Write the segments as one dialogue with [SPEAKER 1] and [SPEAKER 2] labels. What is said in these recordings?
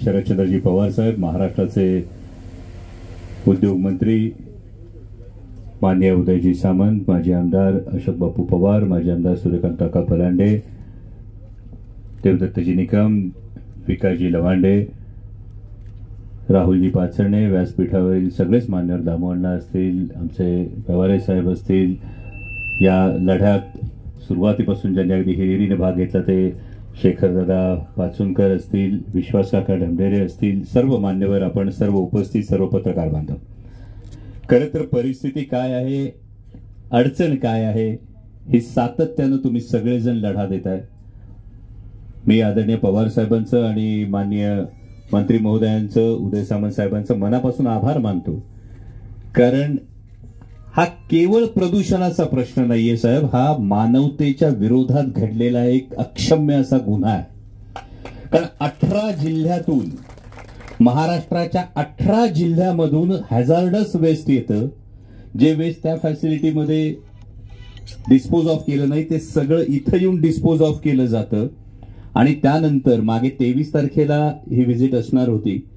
[SPEAKER 1] शरदचंद्रजी पवार साहेब, महाराष्ट्राचे उद्योग मंत्री माननीय उदयजी सामंत, माजी आमदार अशोक बापू पवार, माजी आमदार सूर्यकांत काका पलांडे, देवदत्तजी निकम, विकासजी लवांडे, राहुलजी पाचरणे, व्यासपीठावरील सगळेच मान्यवर, दामोअण्णा असतील, आमचे पवारे साहेब असतील, या लढ्यात सुरुवातीपासून ज्यांनी अगदी हिरिरीने भाग घेतला ते शेखरदादा पाचुनकर असतील, विश्वासकाका ढमढेरे असतील, सर्व मान्यवर, आपण सर्व उपस्थित, सर्व पत्रकार बांधव. खरं तर परिस्थिती काय आहे, अडचण काय आहे, ही सातत्यानं तुम्ही सगळेजण लढा देताय. मी आदरणीय पवार साहेबांचं आणि माननीय मंत्री महोदयांचं, उदय सामंत साहेबांचं मनापासून आभार मानतो. कारण हा केवळ प्रदूषणाचा प्रश्न नाहीये साहेब, हा मानवतेच्या विरोधात घडलेला एक अक्षम्य असा गुन्हा आहे. कारण 18 जिल्ह्यातून, महाराष्ट्राच्या 18 जिल्ह्यामधून हॅझार्डस वेस्ट येतं. जे वेस्ट त्या फॅसिलिटीमध्ये डिस्पोज ऑफ केलं नाही ते सगळं इथं येऊन डिस्पोज ऑफ केलं जातं. आणि त्यानंतर मागे 23 तारखेला ही व्हिजिट असणार होती,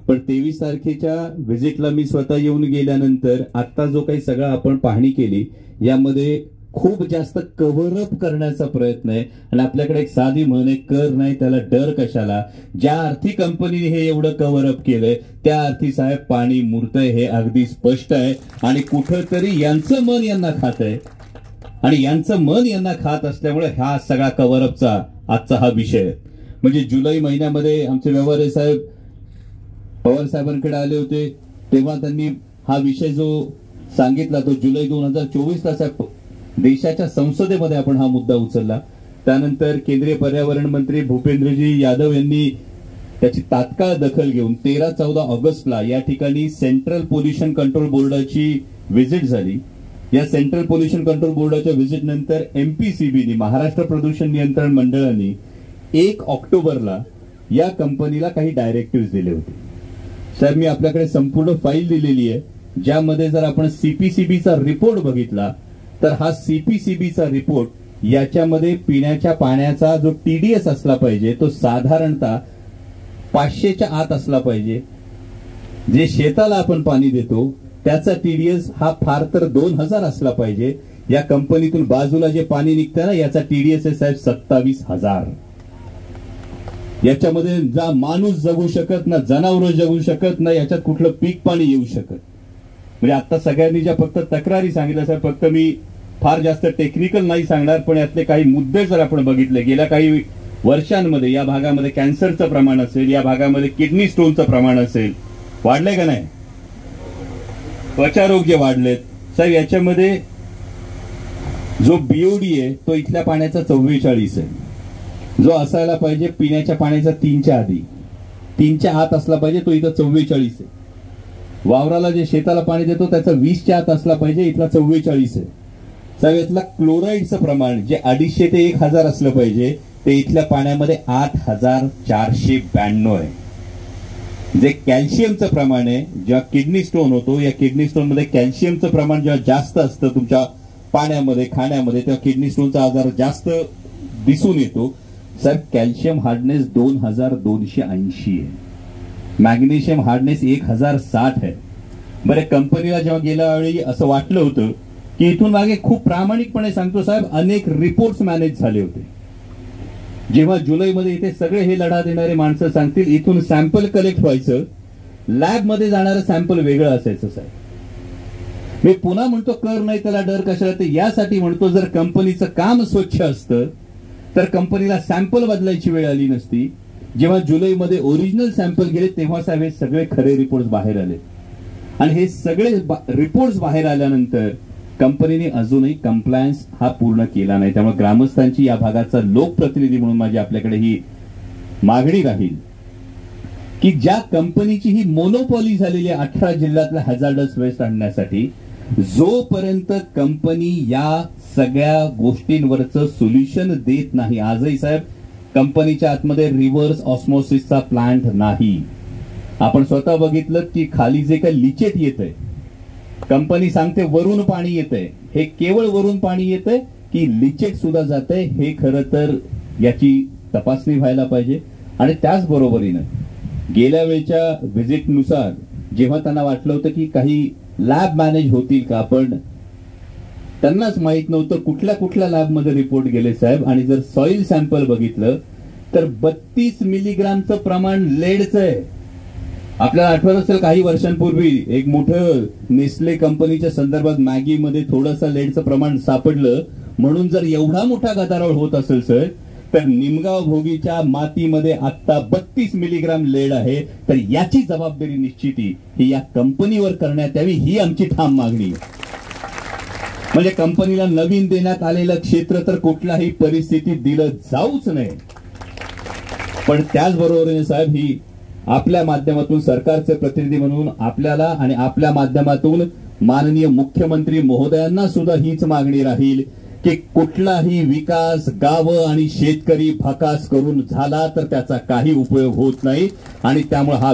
[SPEAKER 1] पण 23 तारखेच्या व्हिजिटला मी स्वतः येऊन गेल्यानंतर आता जो काही सगळं आपण पाहणी केली, यामध्ये खूप जास्त कव्हर अप करण्याचा प्रयत्न आहे. आणि आपल्याकडे एक साधी म्हण आहे, कर नाही त्याला डर कशाला. ज्या अर्थी कंपनीने हे एवढं कव्हर अप केलंय त्या अर्थी साहेब पाणी मुरतंय, हे अगदी स्पष्ट आहे. आणि कुठंतरी यांचं मन यांना खात आहे, आणि यांचं मन यांना खात असल्यामुळे हा सगळा कव्हर अपचा आजचा हा विषय. म्हणजे जुलै महिन्यामध्ये आमचे व्यवहारे साहेब पवार साहेबांकडे आले होते, तेव्हा त्यांनी हा विषय जो सांगितला तो जुलै 2024ला देशाच्या संसदेमध्ये आपण हा मुद्दा उचलला. त्यानंतर केंद्रीय पर्यावरण मंत्री भूपेंद्रजी यादव यांनी त्याची तात्काळ दखल घेऊन 13-14 ऑगस्टला या ठिकाणी सेंट्रल पोल्युशन कंट्रोल बोर्डाची व्हिजिट झाली. या सेंट्रल पोल्युशन कंट्रोल बोर्डाच्या व्हिजिट नंतर एमपीसीबीनी, महाराष्ट्र प्रदूषण नियंत्रण मंडळाने 1 ऑक्टोबरला या कंपनीला काही डायरेक्टिव्ह दिले होते. साहेब, मी आपल्याकडे संपूर्ण फाईल दिलेली आहे, ज्यामध्ये जर आपण सीपीसीबीचा रिपोर्ट बघितला तर हा सीपीसीबीचा रिपोर्ट, याच्यामध्ये पिण्याच्या पाण्याचा जो टीडीएस असला पाहिजे तो साधारणतः 500च्या आत असला पाहिजे. जे शेताला आपण पाणी देतो त्याचा टीडीएस हा फार तर 2000 असला पाहिजे. या कंपनीतून बाजूला जे पाणी निघतं ना, याचा टीडीएस आहे साहेब 27,000. याच्यामध्ये जा माणूस जगू शकत ना, जनावरं जगू शकत ना, याच्यात कुठलं पीक पाणी येऊ शकत. म्हणजे आता सगळ्यांनी ज्या फक्त तक्रारी सांगितल्या साहेब, फक्त मी फार जास्त टेक्निकल नाही सांगणार, पण यातले काही मुद्दे जर आपण बघितले, गेल्या काही वर्षांमध्ये या भागामध्ये कॅन्सरचं प्रमाण असेल, या भागामध्ये किडनी स्टोनचं प्रमाण असेल, वाढलंय का नाही, त्वचारोग जे वाढलेत साहेब, याच्यामध्ये जो बीओडी आहे तो इथल्या पाण्याचा 44 आहे. जो असायला पाहिजे पिण्याच्या पाण्याचा 3च्या आधी, 3च्या आत असला पाहिजे, तो इथं 44 आहे. वावराला जे शेताला पाणी देतो त्याचा 20च्या आत असला पाहिजे, इथला 44 आहे. साहेब, इथला क्लोराईडचं प्रमाण जे 250 ते 1000 असलं पाहिजे ते इथल्या पाण्यामध्ये 8492 आहे. जे कॅल्शियमचं प्रमाण आहे, जेव्हा किडनी स्टोन होतो, या किडनी स्टोन मध्ये कॅल्शियमचं प्रमाण जेव्हा जास्त असतं तुमच्या पाण्यामध्ये, खाण्यामध्ये, तेव्हा किडनी स्टोनचा आजार जास्त दिसून येतो. साहेब, कॅल्शियम हार्डनेस 2280 आहे, मॅग्नेशियम हार्डनेस 1060 आहे. बरे, कंपनीला जेव्हा गेल्या वेळी असं वाटलं होतं की इथून मागे, खूप प्रामाणिकपणे सांगतो साहेब, अनेक रिपोर्ट्स मॅनेज झाले होते. जेव्हा जुलैमध्ये इथे सगळे हे लढा देणारे माणसं सांगतील इथून सॅम्पल कलेक्ट व्हायचं, लॅबमध्ये जाणारं सॅम्पल वेगळं असायचं साहेब. मी पुन्हा म्हणतो, कर नाही त्याला डर कशाला, ते यासाठी म्हणतो, जर कंपनीचं काम स्वच्छ असतं तर कंपनीला सॅम्पल बदलायची वेळ आली नसती. जेव्हा जुलैमध्ये ओरिजिनल सॅम्पल गेले तेव्हा साहेब हे सगळे खरे रिपोर्ट्स बाहेर आले. आणि हे सगळे रिपोर्ट्स बाहेर आल्यानंतर कंपनीने अजूनही कंप्लायन्स हा पूर्ण केला नाही. त्यामुळे ग्रामस्थांची, या भागाचा लोकप्रतिनिधी म्हणून माझी आपल्याकडे ही मागणी राहील की ज्या कंपनीची ही मोनोपॉली झालेली आहे 18 जिल्ह्यातल्या हॅझार्डस वेस्ट आणण्यासाठी, जोपर्यंत कंपनी या सगळ्या गोष्टींवरचं सोल्युशन देत नाही, आजही साहेब कंपनीच्या आतमध्ये रिव्हर्स ऑस्मोसिसचा प्लांट नाही. आपण स्वतः बघितलं की खाली जे काही लिचेट येतंय, कंपनी सांगते वरून पाणी येतंय, हे केवळ वरून पाणी येतंय की लिचेट सुद्धा जातंय, हे खरं तर याची तपासणी व्हायला पाहिजे. आणि त्याच बरोबरीनं गेल्या वेळच्या व्हिजिटनुसार जेव्हा त्यांना वाटलं होतं की काही लॅब मॅनेज होतील का, पण त्यांनाच माहित नव्हतं कुठल्या कुठल्या लॅबमध्ये रिपोर्ट गेले साहेब. आणि जर सॉइल सॅम्पल बघितलं तर 32 मिलीग्रामचं प्रमाण लेडचं आहे. आपल्याला आठवत असेल काही वर्षांपूर्वी एक मोठं नेस्ले कंपनीच्या संदर्भात मॅगीमध्ये थोडंसं लेडचं प्रमाण सापडलं, म्हणून जर एवढा मोठा गदारोळ होत असेल सर, तर निमगाव भोगीच्या मातीमध्ये आता 32 मिलीग्राम लेड आहे. तर याची जबाबदारी निश्चिती ही या कंपनीवर करण्यात यावी, ही आमची ठाम मागणी आहे. म्हणजे कंपनीला नवीन देण्यात आलेलं क्षेत्र तर कुठल्याही परिस्थितीत दिलं जाऊच नये. पण त्याचबरोबरीने साहेब, ही आपल्या माध्यमातून सरकारचे प्रतिनिधी म्हणून आपल्याला आणि आपल्या माध्यमातून माननीय मुख्यमंत्री महोदयांना सुद्धा हीच मागणी राहील की कुठलाही विकास गावं आणि शेतकरी भकास करून झाला तर त्याचा काही उपयोग होत नाही. आणि त्यामुळे हा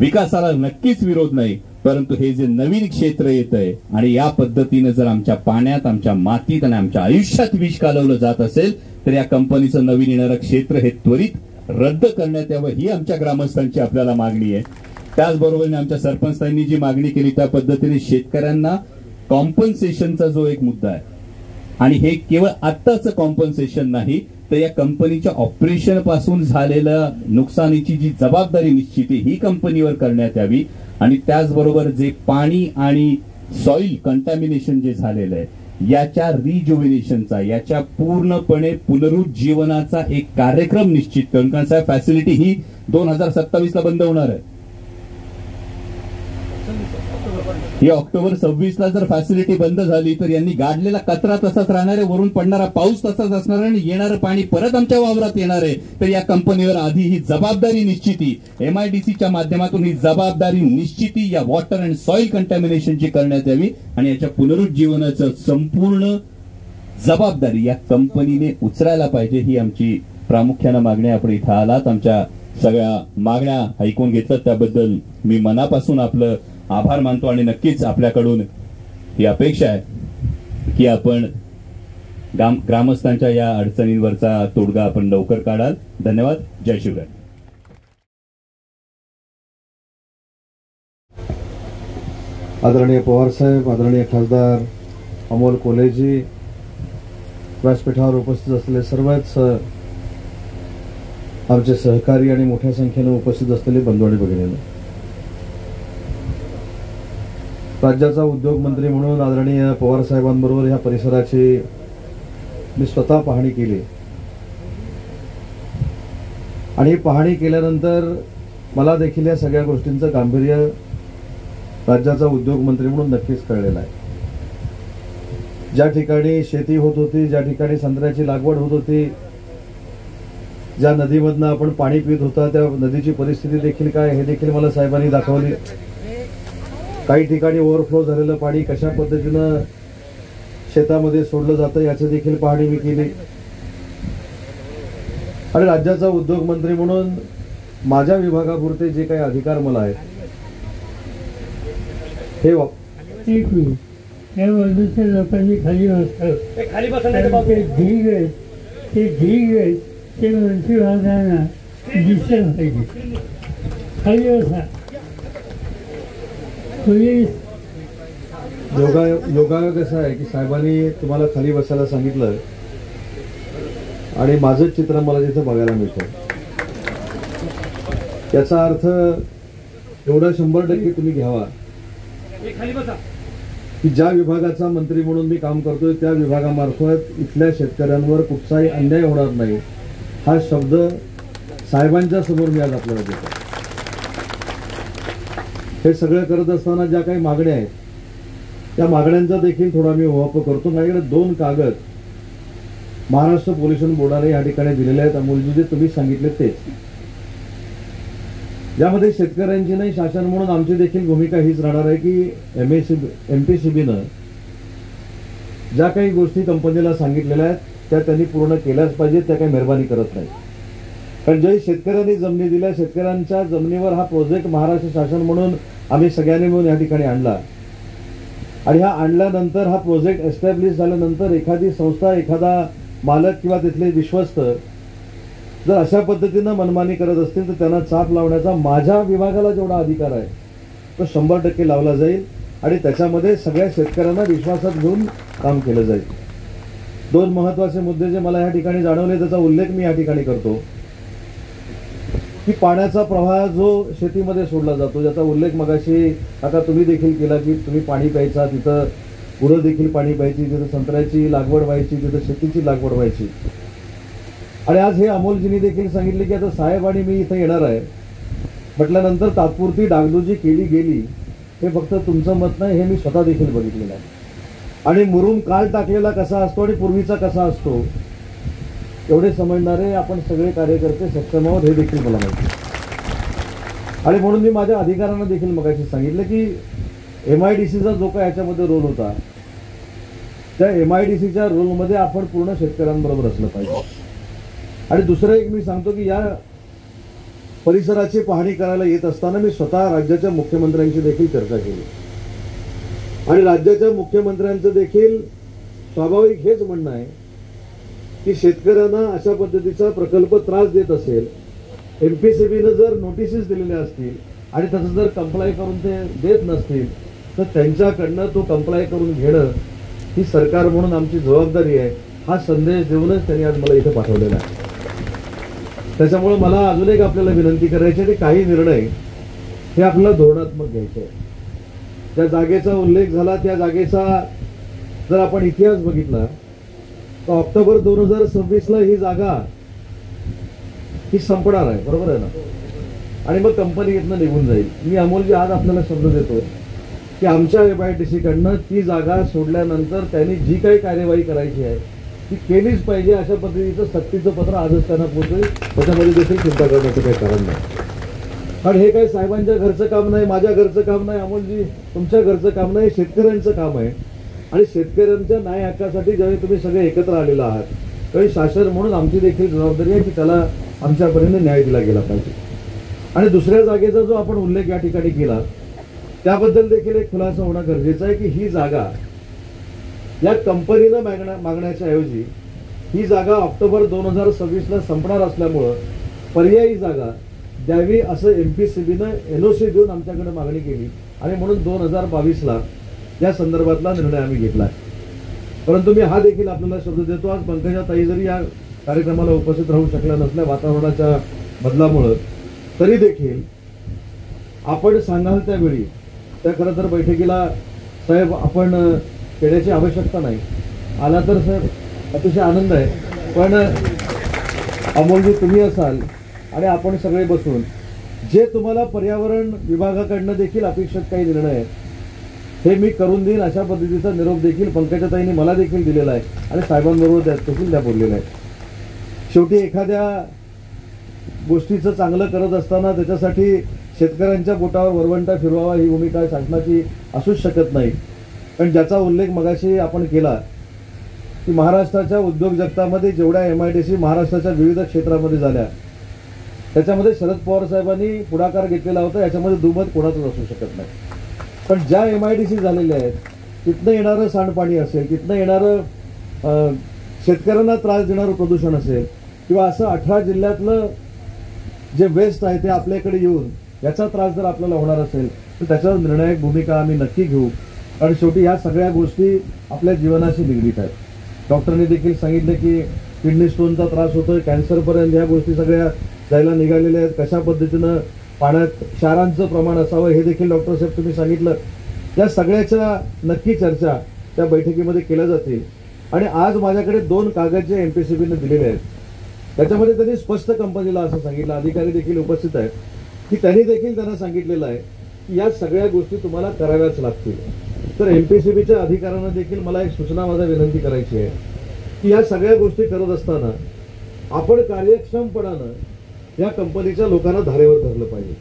[SPEAKER 1] विकासाला नक्कीच विरोध नाही, परंतु हे जे नवीन क्षेत्र येत आहे आणि या पद्धतीने जर आमच्या पाण्यात, आमच्या मातीत आणि आमच्या आयुष्यात विष कालवलं जात असेल तर या कंपनीचं नवीन येणारं क्षेत्र हे त्वरित रद्द करण्यात यावं, ही आमच्या ग्रामस्थांची आपल्याला मागणी आहे. त्याचबरोबरीने आमच्या सरपंचांनी जी मागणी केली त्या पद्धतीने शेतकऱ्यांना कॉम्पन्सेशनचा जो एक मुद्दा आहे, आणि हे केवळ आत्ताचं कॉम्पन्सेशन नाही तर या कंपनीच्या ऑपरेशन पासून झालेल्या नुकसानीची जी जबाबदारी निश्चिती ही कंपनीवर करण्यात यावी. आणि त्याचबरोबर जे पाणी आणि सॉइल कंटॅमिनेशन जे झालेलं आहे याच्या रिज्युव्हिनेशनचा, याच्या पूर्णपणे पुनरुज्जीवनाचा एक कार्यक्रम निश्चित करून, कारण साहेब फॅसिलिटी ही 2027 ला बंद होणार आहे. ही ऑक्टोबर 26 ला जर फॅसिलिटी बंद झाली तर यांनी गाडलेला कचरा तसाच राहणार आहे, वरून पडणारा पाऊस तसाच असणार आहे आणि येणारं पाणी परत आमच्या वावरात येणार आहे. तर या कंपनीवर आधी ही जबाबदारी निश्चिती MIDCच्या माध्यमातून ही जबाबदारी निश्चिती या वॉटर अँड सॉइल कंटॅमिनेशनची करण्यात यावी आणि याच्या पुनरुज्जीवनाचं संपूर्ण जबाबदारी या कंपनीने उचलायला पाहिजे, ही आमची प्रामुख्यानं मागणी. आपण इथं आलात, आमच्या सगळ्या मागण्या ऐकून घेतलं त्याबद्दल मी मनापासून आपलं आभार मानतो. आणि नक्कीच आपल्याकडून ही अपेक्षा आहे की आपण ग्रामस्थांच्या या अडचणींवरचा तोडगा आपण लवकर काढाल. धन्यवाद. जय शिवराय.
[SPEAKER 2] आदरणीय पवार साहेब, आदरणीय खासदार अमोल कोल्हेजी, व्यासपीठावर उपस्थित असलेले सर्वच आमचे सहकारी आणि मोठ्या संख्येने उपस्थित असलेले बंधू आणि भगिनींनो, राज्याचा उद्योग मंत्री म्हणून आदरणीय पवार साहेबांबरोबर ह्या परिसराची मी स्वतः पाहणी केली आणि पाहणी केल्यानंतर मला देखील या सगळ्या गोष्टींचं गांभीर्य राज्याचा उद्योग मंत्री म्हणून नक्कीच कळलेलं आहे. ज्या ठिकाणी शेती होत होती, ज्या ठिकाणी संत्र्याची लागवड होत होती, ज्या नदीमधनं आपण पाणी पित होता त्या नदीची परिस्थिती देखील काय हे देखील मला साहेबांनी दाखवली. काही ठिकाणी ओव्हरफ्लो झालेलं पाणी कशा पद्धतीनं शेतामध्ये सोडलं जातं याची देखील पाहणी मी केली. आणि राज्याचा उद्योग मंत्री म्हणून माझ्या विभागापुरते जे काही अधिकार मला आहेत हे
[SPEAKER 3] एक मिनिट, या बाजूच्या लोकांनी खाली बसतात, ते ढीग आहेत, ते मंत्रिमंडळांना दिसलं पाहिजे. खाली बसा.
[SPEAKER 2] योगायोग असा आहे की साहेबांनी तुम्हाला खाली बसायला सांगितलं आणि माझं चित्र मला तिथं बघायला मिळतं. याचा अर्थ एवढा 100% तुम्ही घ्यावा की ज्या विभागाचा मंत्री म्हणून मी काम करतोय त्या विभागामार्फत इथल्या शेतकऱ्यांवर कुठचाही अन्याय होणार नाही, हा शब्द साहेबांच्या समोर मी आज आपल्याला देतो. हे सगळं करत असताना ज्या काही मागण्या आहेत त्या मागण्यांचा देखील थोडा मी उहापोह करतो. माझ्याकडे 2 कागद महाराष्ट्र पोल्युशन बोर्डाने या ठिकाणी दिलेले आहेत. अमोलजी जे तुम्ही सांगितले तेच, यामध्ये शेतकऱ्यांची नाही शासन म्हणून आमची देखील भूमिका हीच राहणार आहे की MPCBनं ज्या काही गोष्टी कंपनीला सांगितलेल्या आहेत त्या त्यांनी पूर्ण केल्याच पाहिजे. त्या काही मेहरबानी करत नाही. कारण जे शेतकऱ्यांनी जमिनी दिल्या, शेतकऱ्यांच्या जमिनीवर हा प्रोजेक्ट महाराष्ट्र शासन म्हणून आम्ही सगळ्यांनी मिळून या ठिकाणी आणला आणि हा आणल्यानंतर हा प्रोजेक्ट एस्टॅब्लिश झाल्यानंतर एखादी संस्था, एखादा मालक किंवा तिथले विश्वस्त जर अशा पद्धतीनं मनमानी करत असतील तर त्यांना चाप लावण्याचा माझ्या विभागाला जेवढा अधिकार आहे तो 100% लावला जाईल आणि त्याच्यामध्ये सगळ्या शेतकऱ्यांना विश्वासात घेऊन काम केलं जाईल. 2 महत्वाचे मुद्दे जे मला या ठिकाणी जाणवले त्याचा उल्लेख मी या ठिकाणी करतो की पाण्याचा प्रवाह जो शेतीमध्ये सोडला जातो, ज्याचा उल्लेख मगाशी आता तुम्ही देखील केला की तुम्ही पाणी प्यायचा, तिथं गुरं देखील पाणी प्यायची, तिथं संत्र्याची लागवड व्हायची, तिथं शेतीची लागवड व्हायची. आणि आज हे अमोलजींनी देखील सांगितले की आता साहेब आणि मी इथं येणार आहे म्हटल्यानंतर तात्पुरती डागडुजी केली गेली, हे फक्त तुमचं मत नाही, हे मी स्वतः देखील बघितलेलं आहे. आणि मुरुम काल टाकलेला कसा असतो आणि पूर्वीचा कसा असतो एवढे समजणारे आपण सगळे कार्यकर्ते सक्षम आहोत, हे देखील मला माहिती. आणि म्हणून मी माझ्या अधिकाऱ्यांना देखील मगाशी सांगितलं की MIDCचा जो काय याच्यामध्ये रोल होता त्या MIDCच्या रोलमध्ये आपण पूर्ण शेतकऱ्यांबरोबर असलं पाहिजे. आणि दुसरं एक मी सांगतो की या परिसराची पाहणी करायला येत असताना मी स्वतः राज्याच्या मुख्यमंत्र्यांशी देखील चर्चा केली आणि राज्याच्या मुख्यमंत्र्यांचं देखील स्वाभाविक हेच म्हणणं आहे की शेतकऱ्यांना अशा पद्धतीचा प्रकल्प त्रास देत असेल, MPCBनं जर नोटिसेस दिलेल्या असतील आणि त्याचं जर कंप्लाय करून ते देत नसतील तर त्यांच्याकडनं तो कंप्लाय करून घेणं ही सरकार म्हणून आमची जबाबदारी आहे, हा संदेश देऊनच त्यांनी आज मला इथे पाठवलेला आहे. त्याच्यामुळे मला अजून एक आपल्याला विनंती करायची आहे की काही निर्णय हे आपल्याला धोरणात्मक घ्यायचे आहे. ज्या जागेचा उल्लेख झाला त्या जागेचा जर आपण इतिहास बघितला तर ऑक्टोबर 2026ला ही जागा ही संपणार आहे, बरोबर आहे ना, आणि मग कंपनी इथनं निघून जाईल. मी अमोलजी आज आपल्याला शब्द देतो की आमच्या MIDC कडनं ती जागा सोडल्यानंतर त्यांनी जी काही कार्यवाही करायची आहे ती केलीच पाहिजे, अशा पद्धतीचं सक्तीचं पत्र आजच त्यांना पोहोचेल. त्याच्यामध्ये देखील चिंता करण्याचं काही कारण नाही. कारण हे काही साहेबांच्या घरचं काम नाही, माझ्या घरचं काम नाही, अमोलजी तुमच्या घरचं काम नाही, शेतकऱ्यांचं काम आहे. आणि शेतकऱ्यांच्या न्याय हक्कासाठी ज्यावेळी तुम्ही सगळे एकत्र आलेला आहात त्यावेळी शासन म्हणून आमची देखील जबाबदारी आहे की त्याला आमच्यापर्यंत न्याय दिला गेला पाहिजे. आणि दुसऱ्या जागेचा जो आपण उल्लेख या ठिकाणी केला त्याबद्दल देखील एक खुलासा होणं गरजेचं आहे की ही जागा या कंपनीनं मागण्याच्या ऐवजी ही जागा ऑक्टोबर 2026ला संपणार असल्यामुळं पर्यायी जागा द्यावी असं MPCBनं NOC देऊन आमच्याकडे मागणी केली आणि म्हणून 2022ला या संदर्भातला निर्णय आम्ही घेतला. परंतु मी हा देखील आपल्याला शब्द देतो, आज पंकजाताई जरी या कार्यक्रमाला उपस्थित राहू शकल्या नसल्या वातावरणाच्या बदलामुळं, तरी देखील आपण सांगाल त्यावेळी त्या खरं तर बैठकीला साहेब आपण येण्याची आवश्यकता नाही, आला तर साहेब अतिशय आनंद आहे. पण अमोलजी तुम्ही असाल आणि आपण सगळे बसून जे तुम्हाला पर्यावरण विभागाकडनं देखील अपेक्षित काही निर्णय आहे हे मी करून देईन अशा पद्धतीचा निरोप देखील पंकजाताईंनी मला देखील दिलेला आहे आणि साहेबांबरोबर देखील त्या बोललेलं आहे. शेवटी एखाद्या गोष्टीचं चांगलं करत असताना त्याच्यासाठी शेतकऱ्यांच्या बोटावर वरवंटा फिरवावा ही भूमिका शासनाची असूच शकत नाही. पण ज्याचा उल्लेख मगाशी आपण केला की महाराष्ट्राच्या उद्योग जगतामध्ये जेवढ्या MIDC महाराष्ट्राच्या विविध क्षेत्रामध्ये झाल्या त्याच्यामध्ये शरद पवार साहेबांनी पुढाकार घेतलेला होता, याच्यामध्ये दुमत कोणाचंच असू शकत नाही. पण ज्या MIDC झालेल्या आहेत तिथनं येणारं सांडपाणी असेल, तिथनं येणारं शेतकऱ्यांना त्रास देणारं प्रदूषण असेल किंवा असं 18 जिल्ह्यातलं जे वेस्ट आहे ते आपल्याकडे येऊन याचा त्रास जर आपल्याला होणार असेल तर त्याच्यावर निर्णायक भूमिका आम्ही नक्की घेऊ. कारण शेवटी या सगळ्या गोष्टी आपल्या जीवनाशी निगडीत आहेत. डॉक्टरने देखील सांगितलं की किडनी स्टोनचा त्रास होतोय, कॅन्सरपर्यंत ह्या गोष्टी सगळ्या जायला निघालेल्या आहेत. कशा पद्धतीनं पाण्यात क्षारांचं प्रमाण असावं हे देखील डॉक्टर साहेब तुम्ही सांगितलं. या सगळ्याच्या नक्की चर्चा त्या बैठकीमध्ये केल्या जातील. आणि आज माझ्याकडे 2 कागद जे MPCBने दिलेले आहेत त्याच्यामध्ये त्यांनी स्पष्ट कंपनीला असं सांगितलं, अधिकारी देखील उपस्थित आहेत, की त्यांनी देखील त्यांना सांगितलेलं आहे की या सगळ्या गोष्टी तुम्हाला कराव्याच लागतील. तर MPCBच्या अधिकाऱ्यांना देखील मला एक सूचना माझा विनंती करायची आहे की या सगळ्या गोष्टी करत असताना आपण कार्यक्षमपणानं या कंपनीच्या लोकांना धारेवर धरलं पाहिजे.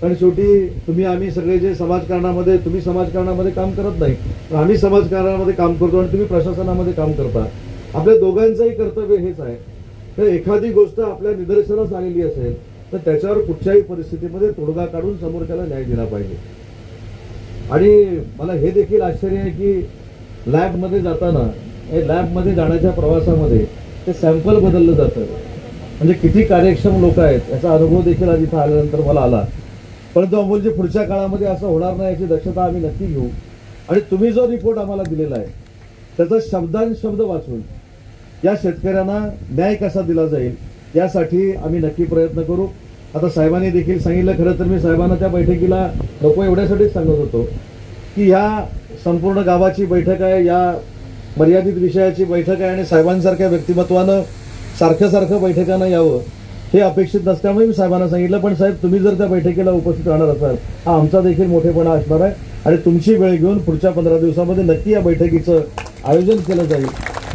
[SPEAKER 2] कारण शेवटी तुम्ही आम्ही सगळे जे समाजकारणामध्ये, तुम्ही समाजकारणामध्ये काम करत नाही, आम्ही समाजकारणामध्ये काम करतो आणि तुम्ही प्रशासनामध्ये काम करता, आपल्या दोघांचंही कर्तव्य हेच आहे. तर एखादी गोष्ट आपल्या निदर्शनास आलेली असेल तर त्याच्यावर कुठच्याही परिस्थितीमध्ये तोडगा काढून समोरच्याला न्याय दिला पाहिजे. आणि मला हे देखील आश्चर्य आहे की लॅबमध्ये जाताना, लॅबमध्ये जाण्याच्या प्रवासामध्ये ते सॅम्पल बदललं जातं म्हणजे किती कार्यक्षम लोक आहेत याचा अनुभव देखील आज इथं आल्यानंतर मला आला. परंतु अमोलजी पुढच्या काळामध्ये असं होणार नाही याची दक्षता आम्ही नक्की घेऊ. आणि तुम्ही जो रिपोर्ट आम्हाला दिलेला आहे त्याचा शब्दांशब्द वाचून या शेतकऱ्यांना न्याय कसा दिला जाईल यासाठी आम्ही नक्की प्रयत्न करू. आता साहेबांनी देखील सांगितलं, खरं तर मी साहेबांना त्या बैठकीला नको एवढ्यासाठीच सांगत होतो की ह्या संपूर्ण गावाची बैठक आहे, या मर्यादित विषयाची बैठक आहे आणि साहेबांसारख्या व्यक्तिमत्वानं सारखं बैठकांना यावं हे अपेक्षित नसल्यामुळे मी साहेबांना सांगितलं. पण साहेब, तुम्ही जर त्या बैठकीला उपस्थित राहणार असाल हा आमचा देखील मोठेपणा असणार आहे आणि तुमची वेळ घेऊन पुढच्या 15 दिवसामध्ये नक्की या बैठकीचं आयोजन केलं जाईल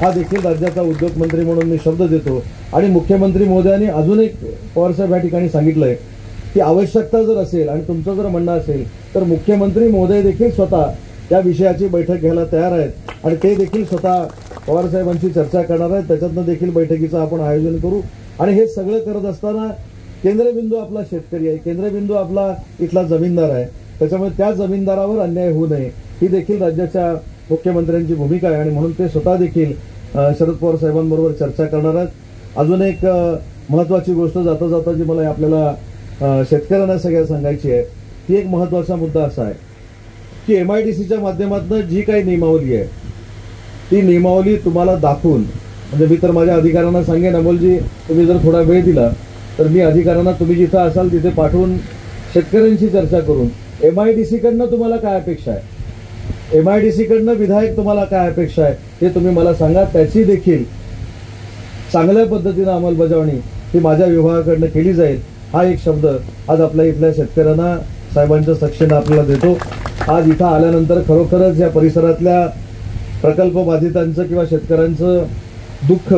[SPEAKER 2] हा देखील राज्याचा उद्योगमंत्री म्हणून मी शब्द देतो. आणि मुख्यमंत्री महोदयांनी अजून एक पवारसाहेब या ठिकाणी सांगितलंय की आवश्यकता जर असेल आणि तुमचं जर म्हणणं असेल तर मुख्यमंत्री महोदय देखील स्वतः या विषयाची बैठक घ्यायला तयार आहेत आणि ते देखील स्वतः पवारसाहेबांशी चर्चा करणार आहेत. त्याच्यातनं देखील बैठकीचं आपण आयोजन करू. आणि हे सगळं करत असताना केंद्रबिंदू आपला शेतकरी आहे, केंद्रबिंदू आपला इथला जमीनदार आहे. त्याच्यामुळे त्या जमीनदारावर अन्याय होऊ नये ही देखील राज्याच्या मुख्यमंत्र्यांची भूमिका आहे आणि म्हणून ते स्वतः देखील शरद पवार साहेबांबरोबर चर्चा करणार आहेत. अजून एक महत्वाची गोष्ट जाता जाता जी मला आपल्याला शेतकऱ्यांना सगळ्या सांगायची आहे ती एक महत्वाचा मुद्दा असा आहे की MIDCच्या माध्यमातून जी काही नियमावली आहे ती नियमावली तुम्हाला दाखवून, म्हणजे मी तर माझ्या अधिकाऱ्यांना सांगेन, अमोलजी तुम्ही जर थोडा वेळ दिला तर मी अधिकाऱ्यांना तुम्ही जिथं असाल तिथे पाठवून शेतकऱ्यांशी चर्चा करून MIDC कडनं तुम्हाला काय अपेक्षा आहे, MIDC कडनं विधायक तुम्हाला काय अपेक्षा आहे हे तुम्ही मला सांगा. त्याची देखील चांगल्या पद्धतीनं अंमलबजावणी ही माझ्या विभागाकडनं केली जाईल हा एक शब्द आज आपल्या इथल्या शेतकऱ्यांना साहेबांच्या सक्षेनं आपल्याला देतो. आज इथं आल्यानंतर खरोखरच या परिसरातल्या प्रकल्प बाधितांचं किंवा शेतकऱ्यांचं दुःख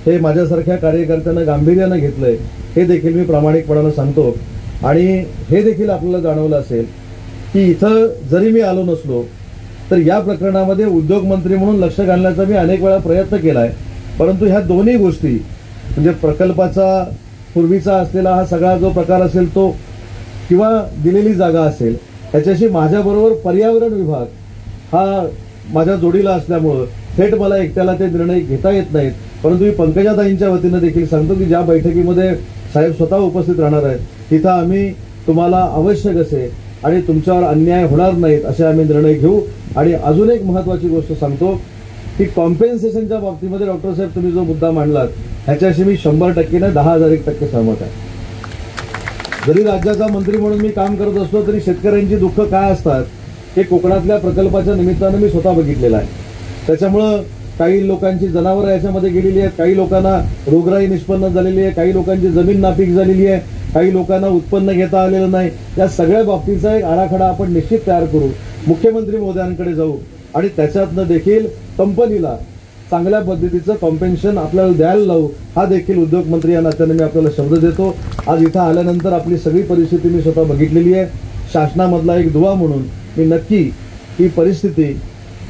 [SPEAKER 2] हे माझ्यासारख्या कार्यकर्त्यांना गांभीर्यानं घेतलंय हे देखील मी प्रामाणिकपणानं सांगतो. आणि हे देखील आपल्याला जाणवलं असेल की इथं जरी मी आलो नसलो तर या प्रकरणामध्ये उद्योगमंत्री म्हणून लक्ष घालण्याचा मी अनेक वेळा प्रयत्न केलाय. परंतु ह्या दोन्ही गोष्टी म्हणजे प्रकल्पाचा पूर्वीचा असलेला हा सगळा जो प्रकार असेल तो किंवा दिलेली जागा असेल त्याच्याशी माझ्याबरोबर पर्यावरण विभाग हा माझ्या जोडीला असल्यामुळं थेट मला एकट्याला ते निर्णय घेता येत नाहीत. परंतु मी पंकजाताईंच्या वतीनं देखील सांगतो की ज्या बैठकीमध्ये साहेब स्वतः उपस्थित राहणार आहेत तिथं आम्ही तुम्हाला आवश्यक असे आणि तुमच्यावर अन्याय होणार नाहीत असे आम्ही निर्णय घेऊ. आणि अजून एक महत्वाची गोष्ट सांगतो की कॉम्पेन्सेशनच्या बाबतीमध्ये डॉक्टर साहेब तुम्ही जो मुद्दा मांडलात ह्याच्याशी मी 100% 10,001% सहमत आहे. जरी राज्याचा मंत्री म्हणून मी काम करत असलो तरी शेतकऱ्यांची दुःख काय असतात हे कोकणातल्या प्रकल्पाच्या निमित्तानं मी स्वतः बघितलेलं आहे. त्याच्यामुळं काही लोकांची जनावरं याच्यामध्ये गेलेली आहेत, काही लोकांना रोगराई निष्पन्न झालेली आहे, काही लोकांची जमीन नापीक झालेली आहे, काही लोकांना उत्पन्न घेता आलेलं नाही. या सगळ्या बाबतीचा एक आराखडा आपण निश्चित तयार करू, मुख्यमंत्री महोदयांकडे जाऊ आणि त्याच्यातनं देखील कंपनीला चांगल्या पद्धतीचं कॉम्पेन्शन आपल्याला द्यायला लावू हा देखील उद्योगमंत्री या नात्याने मी आपल्याला शब्द देतो. आज इथं आल्यानंतर आपली सगळी परिस्थिती मी स्वतः बघितलेली आहे. शासनामधला एक दुवा म्हणून मी नक्की ही परिस्थिती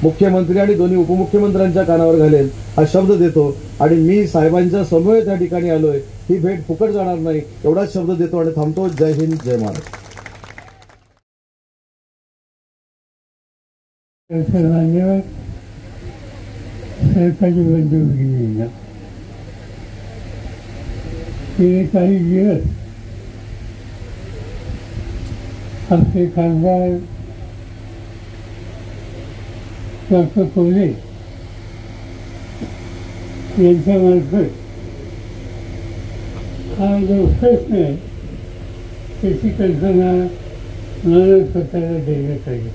[SPEAKER 2] मुख्यमंत्री आणि दोन्ही उपमुख्यमंत्र्यांच्या कानावर घालेल हा शब्द देतो. आणि मी साहेबांच्या समवेत या ठिकाणी आलोय, ही भेट फुकट जाणार नाही एवढाच शब्द देतो आणि थांबतो. जय हिंद, जय महाराष्ट्र.
[SPEAKER 3] मान्यवर सरकारी बंधू घेईना गेले काही दिवस आमचे खासदार डॉक्टर कोल्हे यांच्यामार्फत हा जो प्रश्न आहे त्याची कल्पना मला स्वतःला देण्यात आली.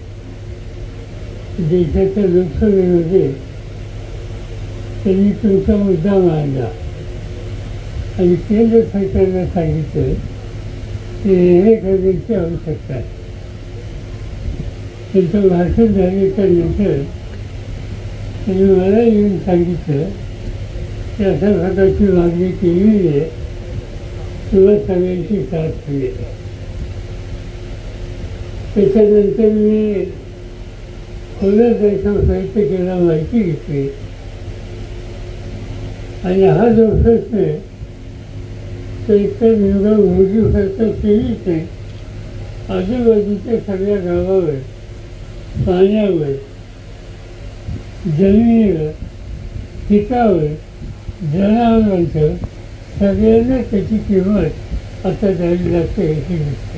[SPEAKER 3] देशाच्या लोकसभेमध्ये त्यांनी तुमचा मुद्दा मांडला आणि केंद्र सरकारला सांगितलं की निर्णय करण्याची आवश्यकता आहे. त्यांचं भाषण झाल्याच्या नंतर त्यांनी मला येऊन सांगितलं की अशा प्रकारची मागणी केलेली आहे, तुला सगळ्यांची साथ मिळेल. त्याच्यानंतर मी पुन्हा त्यांचा प्रयत्न केला, माहिती घेतली आणि हा जो प्रश्न आहे तो एकतर निवडा मोदी सरकार केलीच नाही, आजूबाजूच्या सगळ्या गावावर, पाण्यावर, जमिनीवर, पिकावर, जनावरांचं सगळ्यांना त्याची किंमत आता द्यावी लागते हे दिसतं.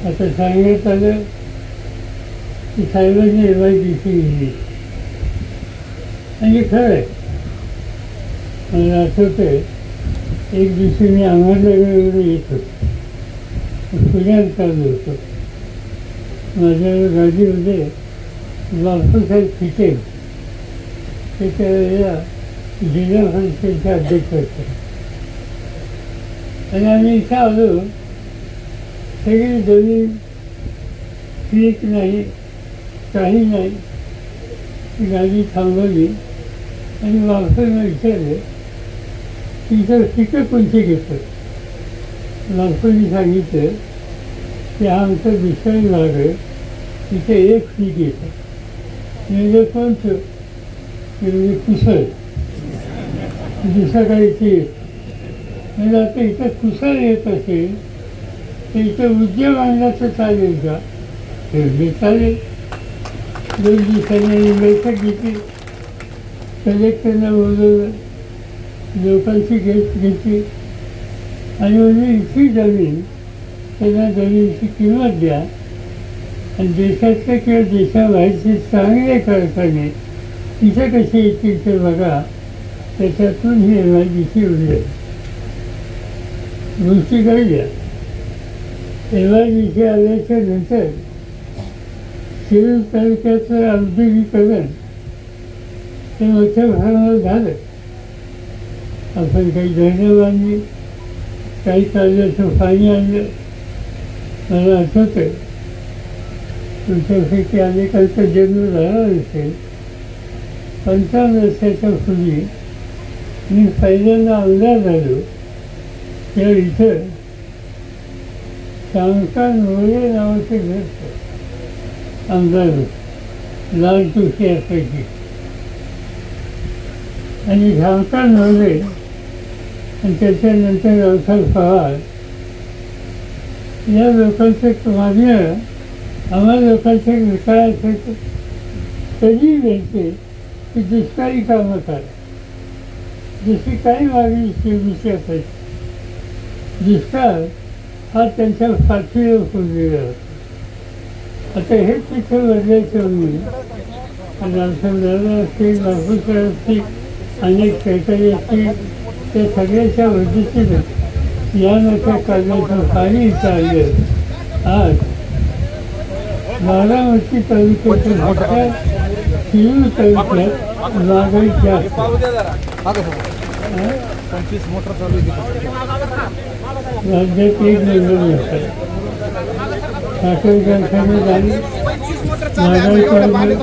[SPEAKER 3] आता सांगण्यात आलं की साहेबांनी MIDC घेतली आणि खरं आहे. मला आठवतंय एक दिवशी मी अहमदनगरकडे येत होतो, पुण्यात चालू होतो. माझ्या गाडीमध्ये बापूसाहेब फिटे ते त्यावेळेला जिल्हा परिषदेचे अध्यक्ष होते आणि आम्ही इथं आलो. सगळी जमीन ठीक नाही, काही नाही. गाडी थांबवली आणि बापूंना विचारले तिथं पिकं कोणती घेतं. बापूंनी सांगितलं की हा आमचा दुसरा भाग आहे, तिथे एक पीक येतं. म्हणजे कोणतं म्हणजे कुसळ, दुसरं काही ते येत. म्हणजे आता इथं कुसळ येत असेल तर इथं उद्योग आणला तर चालेल का? हे चालेल. 2 दिवसांनी बैठक घेतली, कलेक्टरला बोलवलं, लोकांची घेतली आणि म्हणजे इथली जमीन त्यांना जमिनीची किंमत द्या आणि देशातले किंवा देशाबाहेरचे चांगले कारखाने इथं कसे येतील ते बघा. त्याच्यातून ही MIDC उरले गोष्टी करूया. MIDC आल्याच्या नंतर शिरूर तालुक्याचं औद्योगिकरण ते मोठ्या प्रमाणात झालं. आपण काही धरणं बांधली, काही कालव्याचं पाणी आणलं. मला आठवतं तुमच्यापैकी अनेकांचा जन्म झाला असेल. 55 वर्षाच्या पूर्वी मी पहिल्यांदा आमदार झालो तेव्हा इथं शामकान मोरे नावाचे घर आमदार होते, लाल तुळशी असायची. आणि शामकान मोरे आणि त्याच्यानंतर रावसाहेब पवार या लोकांचं मागणं आम्हाला लोकांचं काय असायचं कधी मिळते की दुष्काळी कामं करा. दुसरी काही मागणी शेवटी असायची. दुष्काळ हा त्यांच्या पाठीवर पुरलेला होता. आता हे तिथं बदलायचं म्हणून रावसाहेब दादा असतील, बापूसाहेब असतील, अनेक सहकारी असतील, त्या सगळ्याच्या मदतीनं या मोठ्या कालव्याचं पाणी इथं आलं. आज बारामती तालुक्याच्या मोठ्या शिरूर तालुक्यात महागाई जास्त.
[SPEAKER 4] 25 मोटर चालू आहे.
[SPEAKER 3] राज्यात एक नंबर होता. साखर कारखाने झाले, महागाई कमी,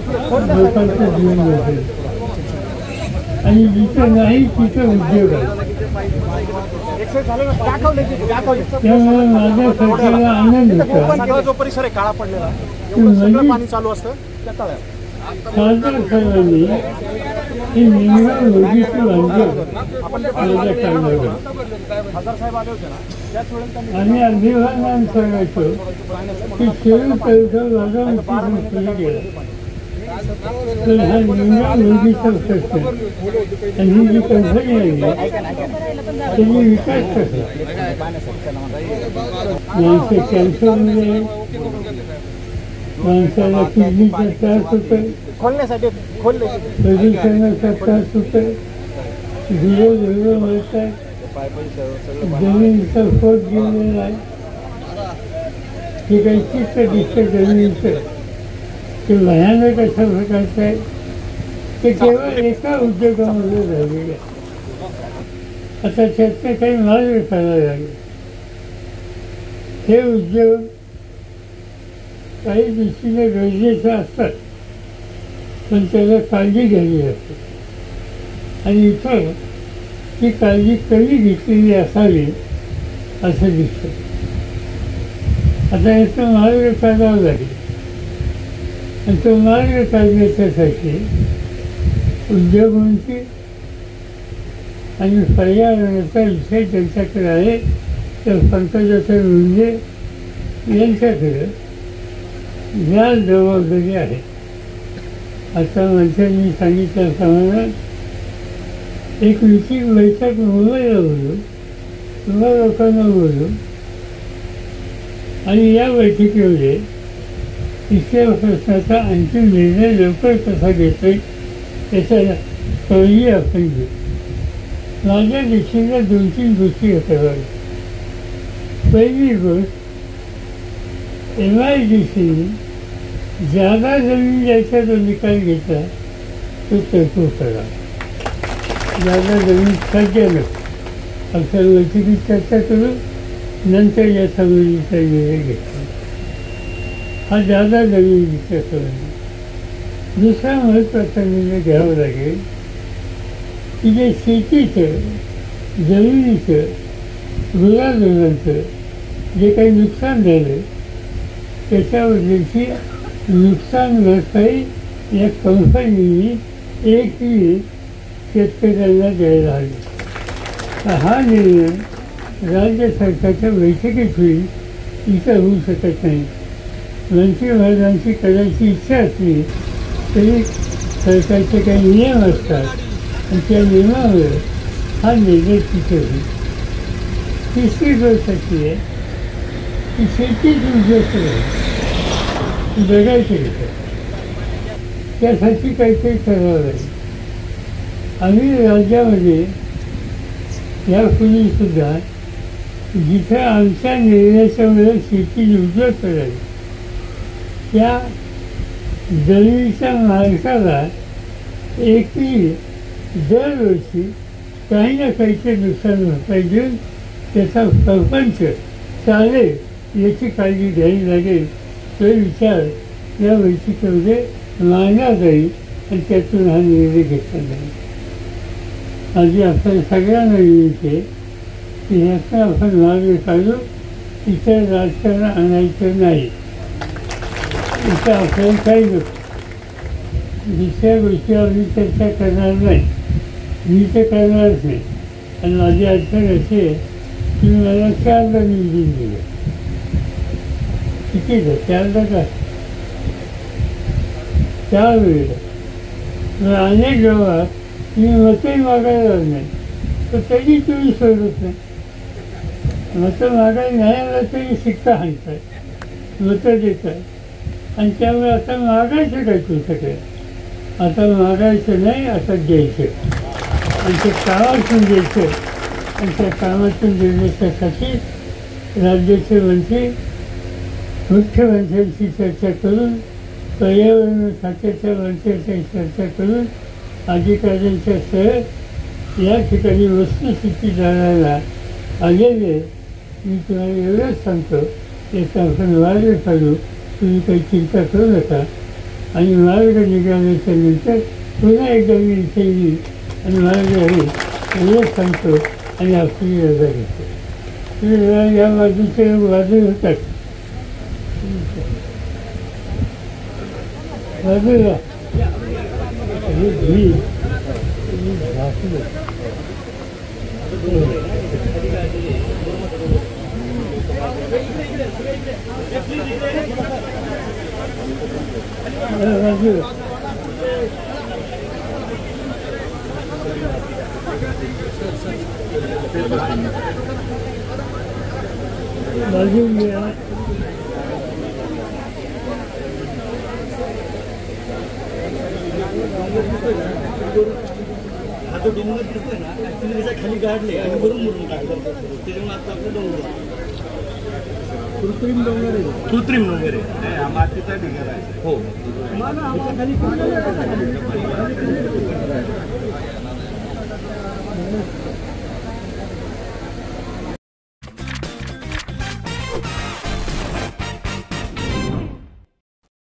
[SPEAKER 3] लोकांचं जीवन होतं. आणि जिथं नाही तिथं उद्योग आहे. त्यामुळे माझ्या सरकारला आनंद होता.
[SPEAKER 4] जो परिसर आहे काळा पडलेला पाणी चालू असतं त्या तळ्यात
[SPEAKER 3] खासदार साहेबांनी ही निवडणूक नोटीस बांधली माझ्या कामावर. आणि अभिवादन सांगायचं की शिरूर तालुका बारामती सुरू केला. तर हा निवडणूक नोटीसचा प्रश्न आणि ही जी कंपनी आहे त्यांनी विकास कसा. माणसं कॅन्सरमध्ये, माणसाला किडनीचा त्रास होतोय,
[SPEAKER 4] खोलण्यासाठी
[SPEAKER 3] प्रदूषणाचा त्रास होतोय, धुळं मिळत आहे, जमिनीचा फोट गेलेला आहे. हे काही चित्र दिसतं जमिनीचं ते भयानक अशा प्रकारचं आहे. ते केवळ एका उद्योगामध्ये राहिलेलं आहे. आता त्याचे काही मार्ग करायला लागले. हे उद्योग काही दृष्टीने गरजेचे असतात पण त्याला काळजी घ्यावी लागते. आणि इथं ती काळजी कमी घेतलेली असावी असं दिसतं. आता याचा मार्ग काढावा लागेल आणि तो मार्ग काढण्याच्यासाठी उद्योगमंत्री आणि पर्यावरणाचा विषय त्यांच्याकडे आहे तर पंकजाताई मुंडे यांच्याकडे या जबाबदारी आहे. आता मंत्र्यांनी सांगितल्याप्रमाणे एक विशेष बैठक मुंबईला बोलू, किंवा लोकांना बोलू आणि या बैठकीमध्ये तिसऱ्या प्रश्नाचा अंतिम निर्णय लवकर कसा घेतोय त्याच्या तळी आपण घेऊ. माझ्या दृष्टीला 2-3 गोष्टी कराव्या. पहिली गोष्ट, MIDCने जागा जमीन द्यायचा जो निकाल घेतला तो तरतूद करा. जागा जमीन सध्यानं आपल्या बैठकीत चर्चा करू, नंतर या समितीचा निर्णय घेतला. हा जागा जमिनीचा संबंध. दुसरा महत्त्वाचा निर्णय घ्यावा लागेल की जे शेतीचं, जमिनीचं, गुराढोरांचं जे काही नुकसान झालं त्याच्याबद्दलची नुकसान भरपाई या कंपनीने एकही शेतकऱ्यांना द्यायला हवी. हा निर्णय राज्य सरकारच्या बैठकीत होईल, इथं होऊ शकत नाही. मंत्रिमंडळांची करायची इच्छा असली तरी सरकारचे काही नियम असतात आणि त्या नियमावर हा निर्णय तिथे होईल. तिसरी गोष्ट अशी आहे की शेतीच उद्ध्वस्त राहील, जगायचं कसं, त्यासाठी काहीतरी करावं लागेल. आम्ही राज्यामध्ये यापूर्वीसुद्धा जिथं आमच्या निर्णयाच्यामुळे शेती उद्ध्वस्त राहील त्या जमिनीच्या मालकाला एकही दरवर्षी काही ना काहीचे नुकसान भरपाई देऊन त्याचा प्रपंच चालेल याची काळजी घ्यावी लागेल. तो विचार या बैठकीमध्ये मांडला जाईल आणि त्यातून हा निर्णय घेतला जाईल. आधी आपण सगळ्यांना विनंती आहे की ह्याचा आपण मार्ग काढू, इतर राजकारण आणायचं नाही. इथं आपल्याला काही नको. दुसऱ्या गोष्टीवर मी चर्चा करणार नाही, मी तर करणारच नाही. आणि माझी अडचण अशी आहे की मला 4दा निवडून दिलं. किती आहे 4दा का 4 वेळेला अनेक गावात मी मतही मागायला नाही, तर तरी तुम्ही सोडत नाही. मतं मागायला नाही आलं तरी शिक्का हाणताय, मतं देताय. आणि त्यामुळे आता मागायचं काय करू शकेल. आता मागायचं नाही, आता द्यायचं आणि ते कामातून द्यायचं. आणि त्या कामातून देण्यासाठी राज्याचे मंत्री मुख्यमंत्र्यांशी चर्चा करून, पर्यावरण खात्याच्या मंत्र्यांशी चर्चा करून, अधिकाऱ्यांच्या सह या ठिकाणी वस्तुस्थिती जाणायला आलेले. मी तुम्हाला एवढंच सांगतो, याचा आपण मार्ग काढू, तुम्ही काही चिंता करू नका. आणि मार्ग निघाल्याच्या नंतर पुन्हा एकदा मी इथे येईल आणि मार्ग आहे एवढंच सांगतो आणि आपली रजा घेतो. तुम्ही या बाजूचे बाजू होतात बाजूला बाजू घ्या.
[SPEAKER 5] हा जो डोंगर दिसतोय ना, ऍक्च्युली त्याच्या खाली गाडले आणि वरून मुरून काढलं. त्याच्यामुळे आता आपलं डोंगर कृत्रिम डोंगर आहे, कृत्रिम डोंगर आहे. हा मातीचा ढिगारा आहे. हो, खाली